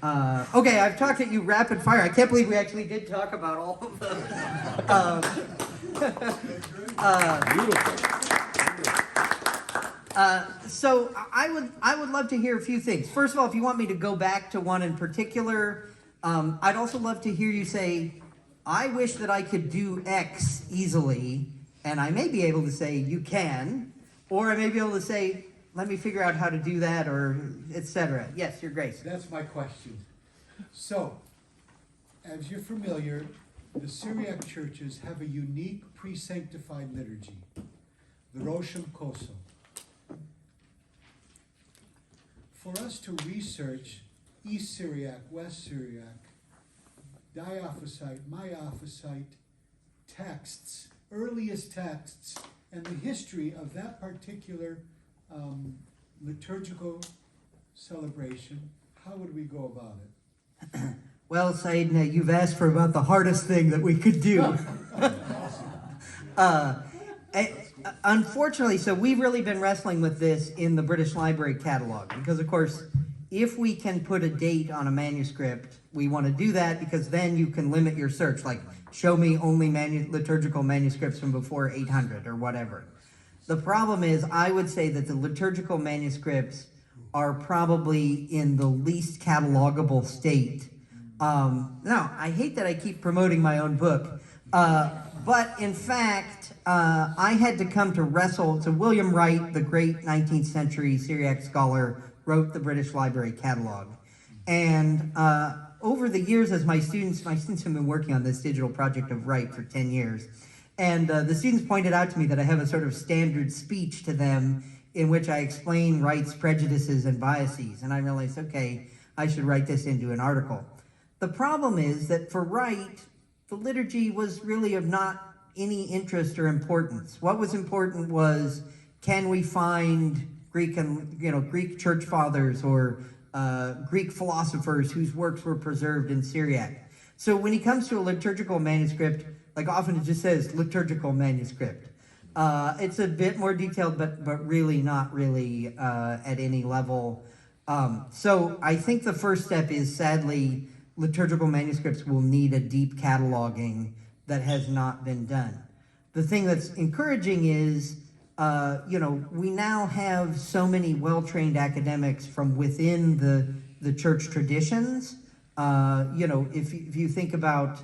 Okay, I've talked at you rapid fire. I can't believe we actually did talk about all of those. Beautiful. So I would love to hear a few things. First of all, if you want me to go back to one in particular, I'd also love to hear you say, I wish that I could do X easily, and I may be able to say you can, or I may be able to say, let me figure out how to do that, or etc. Yes, Your Grace. That's my question. So, as you're familiar, the Syriac churches have a unique pre-sanctified liturgy, the Rosham Koso. For us to research East Syriac, West Syriac, Diophysite, Miaphysite texts, earliest texts, and the history of that particular liturgical celebration, how would we go about it? Well, Said, you've asked for about the hardest thing that we could do. Unfortunately, so we've really been wrestling with this in the British Library catalog, because of course, if we can put a date on a manuscript, we want to do that because then you can limit your search, like show me only liturgical manuscripts from before 800 or whatever. The problem is, I would say that the liturgical manuscripts are probably in the least catalogable state. Now, I hate that I keep promoting my own book, But in fact, I had to come to wrestle. So William Wright, the great 19th century Syriac scholar, wrote the British Library Catalog. And over the years, as my students have been working on this digital project of Wright for 10 years. And the students pointed out to me that I have a sort of standard speech to them in which I explain Wright's prejudices and biases. And I realized, okay, I should write this into an article. The problem is that for Wright, the liturgy was really of not any interest or importance. What was important was, can we find Greek church fathers or Greek philosophers whose works were preserved in Syriac? So when he comes to a liturgical manuscript, like often it just says liturgical manuscript. It's a bit more detailed, but really not really at any level. So I think the first step is, sadly, liturgical manuscripts will need a deep cataloging that has not been done. The thing that's encouraging is, we now have so many well-trained academics from within the church traditions. If you think about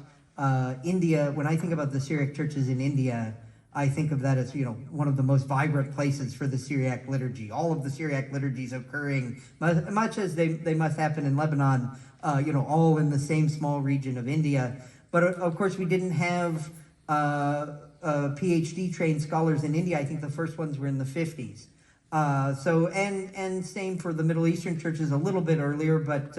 India, when I think about the Syriac churches in India, I think of that as, one of the most vibrant places for the Syriac liturgy. All of the Syriac liturgies occurring, much as they must happen in Lebanon, all in the same small region of India. But of course, we didn't have PhD trained scholars in India. I think the first ones were in the 50s. And same for the Middle Eastern churches a little bit earlier, but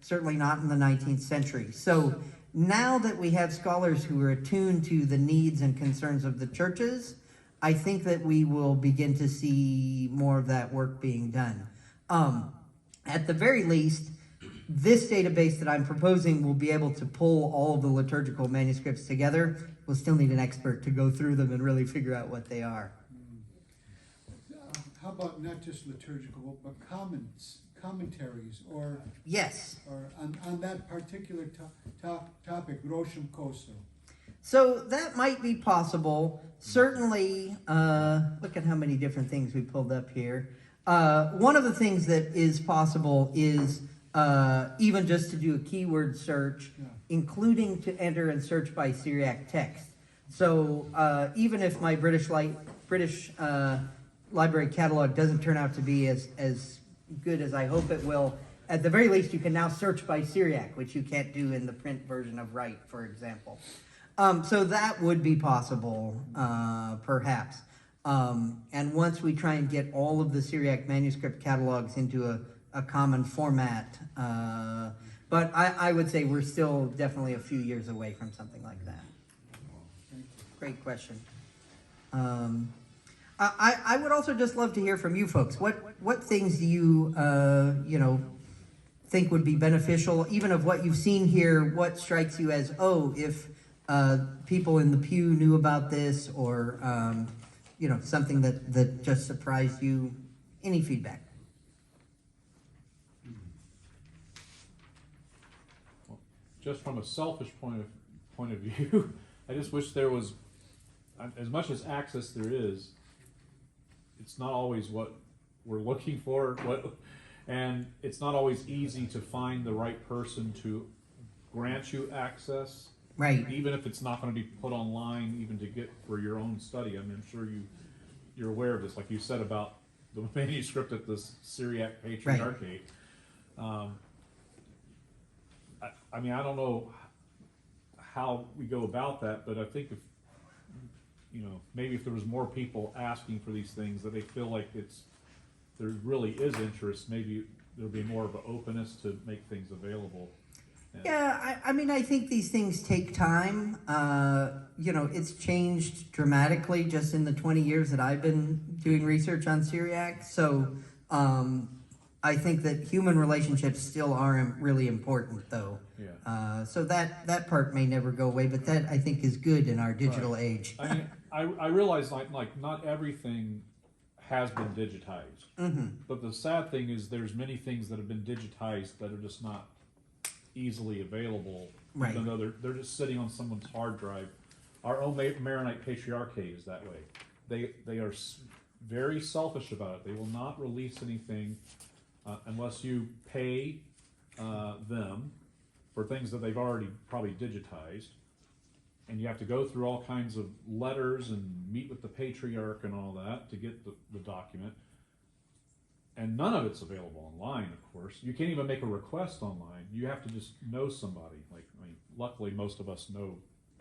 certainly not in the 19th century. So now that we have scholars who are attuned to the needs and concerns of the churches, I think that we will begin to see more of that work being done. At the very least, this database that I'm proposing will be able to pull all of the liturgical manuscripts together. We'll still need an expert to go through them and really figure out what they are. How about not just liturgical, but commentaries, or Yes. or on that particular topic, Rosham Koso? So that might be possible. Certainly, look at how many different things we pulled up here. One of the things that is possible is even just to do a keyword search, including to enter and search by Syriac text. So even if my British Library Catalog doesn't turn out to be as good as I hope it will, at the very least you can now search by Syriac, which you can't do in the print version of Wright, for example. So that would be possible, perhaps. And once we try and get all of the Syriac manuscript catalogs into a common format, but I would say we're still definitely a few years away from something like that. Great question. I would also just love to hear from you folks. What things do you think would be beneficial, even of what you've seen here? What strikes you as, if people in the pew knew about this, or something that just surprised you? Any feedback? Well, just from a selfish point of view, I just wish there was, as much as access there is, it's not always what we're looking for, and it's not always easy to find the right person to grant you access. Right. Even if it's not going to be put online, even to get for your own study. I mean, I'm sure you're aware of this, like you said about the manuscript at the Syriac Patriarchate. Right. I mean, I don't know how we go about that, but I think if, maybe if there was more people asking for these things, that they feel like there really is interest, maybe there'll be more of an openness to make things available. Yeah, I think these things take time. It's changed dramatically just in the 20 years that I've been doing research on Syriac. So I think that human relationships still are really important, though. Yeah. So that part may never go away, but that I think is good in our digital age. I mean, I realize like not everything has been digitized, but the sad thing is there's many things that have been digitized that are just not easily available, right, even though they're just sitting on someone's hard drive. Our own Maronite Patriarchate is that way. They are very selfish about it. They will not release anything unless you pay them for things that they've already probably digitized. and you have to go through all kinds of letters and meet with the patriarch and all that to get the document. And none of it's available online, of course. You can't even make a request online. You have to just know somebody. Like, I mean, luckily most of us know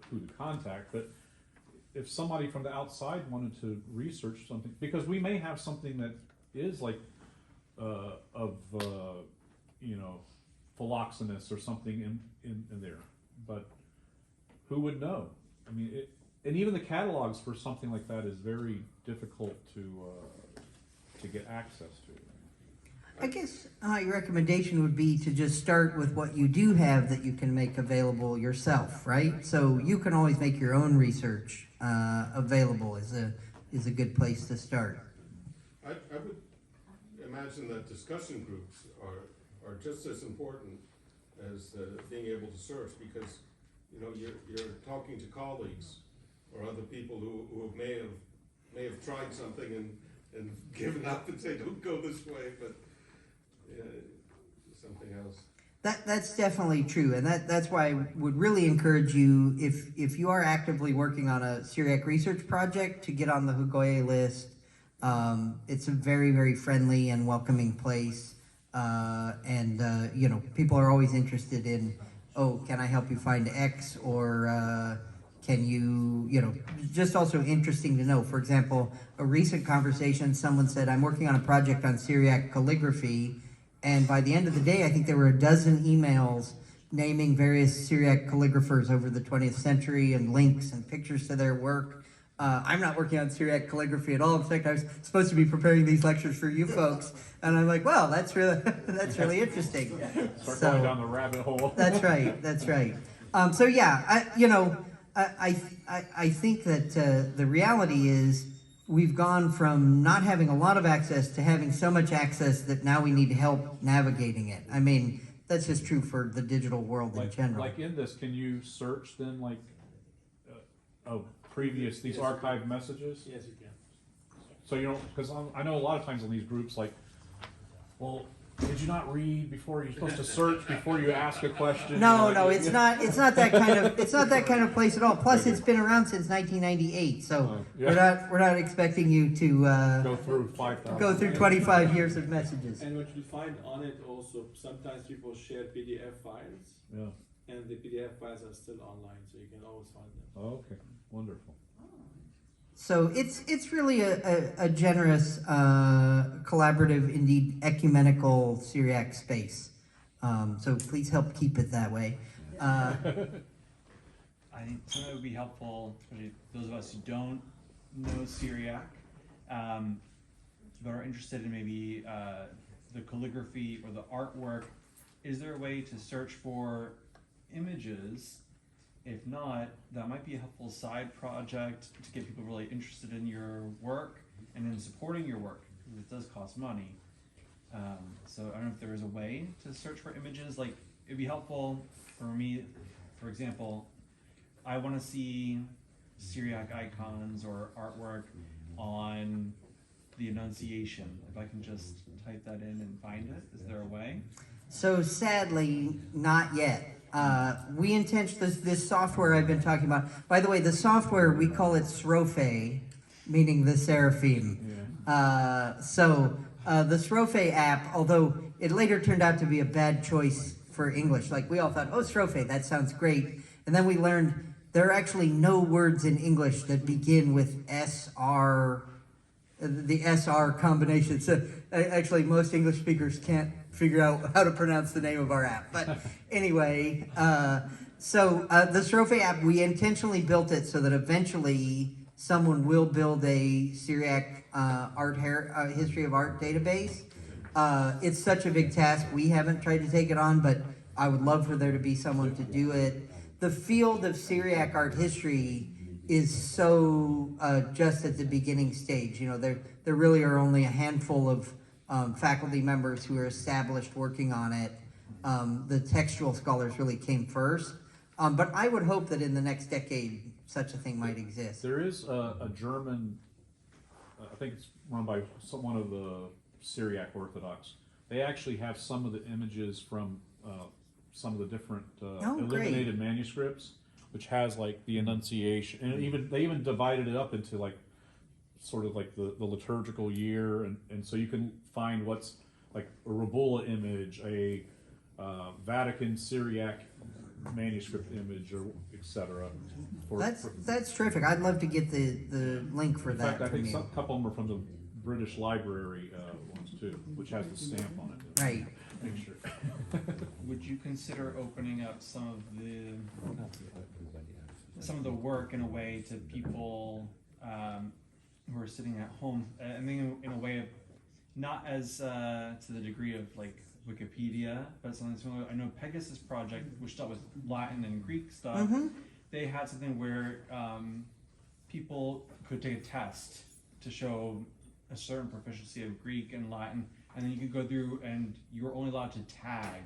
who to contact, but if somebody from the outside wanted to research something, because we may have something that is like you know, philoxenus or something in there, but who would know? I mean, and even the catalogs for something like that is very difficult to get access to. I guess my recommendation would be to just start with what you do have that you can make available yourself, right? So you can always make your own research available is a good place to start. I would imagine that discussion groups are just as important as being able to search, because you know you're talking to colleagues or other people who may have tried something and given up and say don't go this way, but something else. That's definitely true, and that's why I would really encourage you, if you are actively working on a Syriac research project, to get on the Hugoye list. It's a very, very friendly and welcoming place, and you know, people are always interested in, oh, can I help you find X, or can you know, just also interesting to know. For example, a recent conversation, someone said, I'm working on a project on Syriac calligraphy. And by the end of the day, I think there were 12 emails naming various Syriac calligraphers over the 20th century and links and pictures to their work. I'm not working on Syriac calligraphy at all. In fact, I was supposed to be preparing these lectures for you folks, and I'm like, well, that's really interesting. Start going down the rabbit hole. That's right. That's right. So yeah, I think that the reality is, we've gone from not having a lot of access to having so much access that now we need help navigating it. I mean, that's just true for the digital world in general. Like in this, can you search then, like, previous, these archived messages? Yes, you can. So you don't, because I know a lot of times on these groups, like, well, did you not read before? You're supposed to search before you ask a question. No, you know, no, it's not that kind of place at all. Plus, it's been around since 1998, so yeah. we're not expecting you to go through 5,000. go through 25 years of messages. And what you find on it also, sometimes people share PDF files, Yeah. and the PDF files are still online, so you can always find them. Oh, okay. Wonderful. So it's really a generous, collaborative, indeed ecumenical Syriac space. So please help keep it that way. I think some of it would be helpful, especially those of us who don't know Syriac, but are interested in maybe the calligraphy or the artwork. Is there a way to search for images? If not, that might be a helpful side project to get people really interested in your work and in supporting your work, because it does cost money. So I don't know if there is a way to search for images. Like, it'd be helpful for me, for example, I want to see Syriac icons or artwork on the Annunciation. If I can just type that in and find it, is there a way? So sadly, not yet. We intend this software I've been talking about. By the way, the software, we call it Srophe, meaning the seraphim. Yeah. So the Srophe app, although it later turned out to be a bad choice for English. Like, we all thought, oh, Srophe, that sounds great. And then we learned there are actually no words in English that begin with SR, the SR combination. So actually, most English speakers can't figure out how to pronounce the name of our app. But anyway, so the Srophe app, we intentionally built it so that eventually someone will build a Syriac history of art database. It's such a big task. We haven't tried to take it on, but I would love for there to be someone to do it. The field of Syriac art history is so just at the beginning stage. You know, there really are only a handful of faculty members who are established working on it. The textual scholars really came first. But I would hope that in the next decade, such a thing might exist. There is a German, I think it's run by one of the Syriac Orthodox. They actually have some of the images from some of the different illuminated manuscripts. which has like the Annunciation, and they even divided it up into like sort of like the liturgical year, and so you can find what's like a Rabula image, a Vatican Syriac manuscript image, or etc. That's terrific. I'd love to get the link for In that fact, I from think you. a couple of them are from the British Library ones too, which has the stamp on it. Right. Make sure. Would you consider opening up some of the work in a way to people who are sitting at home? I mean, in a way of not as to the degree of like Wikipedia, but something similar. I know Pegasus Project, which dealt with Latin and Greek stuff. They had something where people could take a test to show a certain proficiency of Greek and Latin, and then you could go through and you were only allowed to tag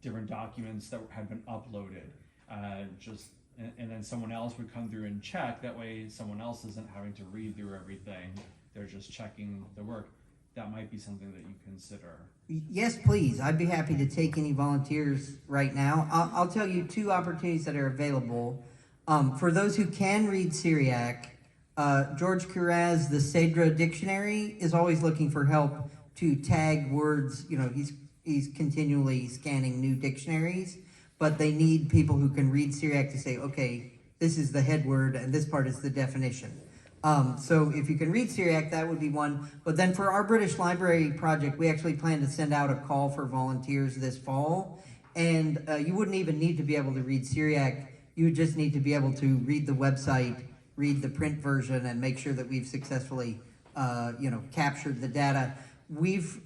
different documents that had been uploaded. And then someone else would come through and check. That way, someone else isn't having to read through everything. They're just checking the work. That might be something that you consider. Yes, please. I'd be happy to take any volunteers right now. I'll tell you 2 opportunities that are available. For those who can read Syriac, George Curaz, the Cedra Dictionary, is always looking for help to tag words. You know, he's continually scanning new dictionaries, but they need people who can read Syriac to say, okay, this is the head word and this part is the definition. So if you can read Syriac, that would be one. But then for our British Library project, we actually plan to send out a call for volunteers this fall. And you wouldn't even need to be able to read Syriac. You would just need to be able to read the website, read the print version, and make sure that we've successfully, captured the data. We've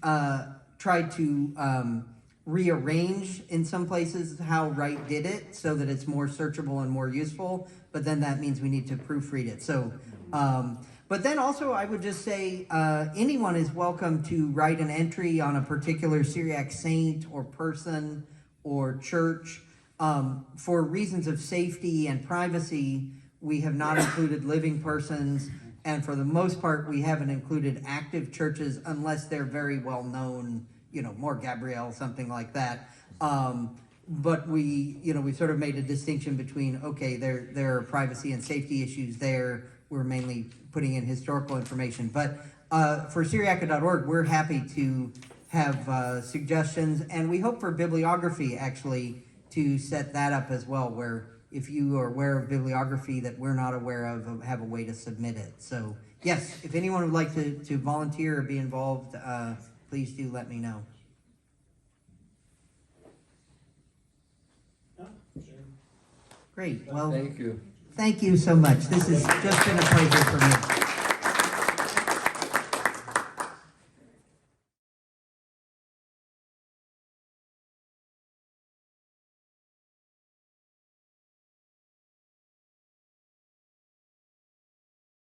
tried to rearrange in some places how Wright did it so that it's more searchable and more useful. But then that means we need to proofread it. So. But then also I would just say anyone is welcome to write an entry on a particular Syriac saint or person or church. For reasons of safety and privacy, we have not included living persons, and for the most part, we haven't included active churches unless they're very well known, more Gabrielle, something like that. But we sort of made a distinction between, okay, there are privacy and safety issues there. We're mainly putting in historical information. But for Syriaca.org, we're happy to have suggestions, and we hope for bibliography, actually, to set that up as well, where if you are aware of bibliography that we're not aware of, have a way to submit it. So, yes, if anyone would like to volunteer or be involved, please do let me know. Great. Well, Thank you. thank you so much. This has just been a pleasure for me.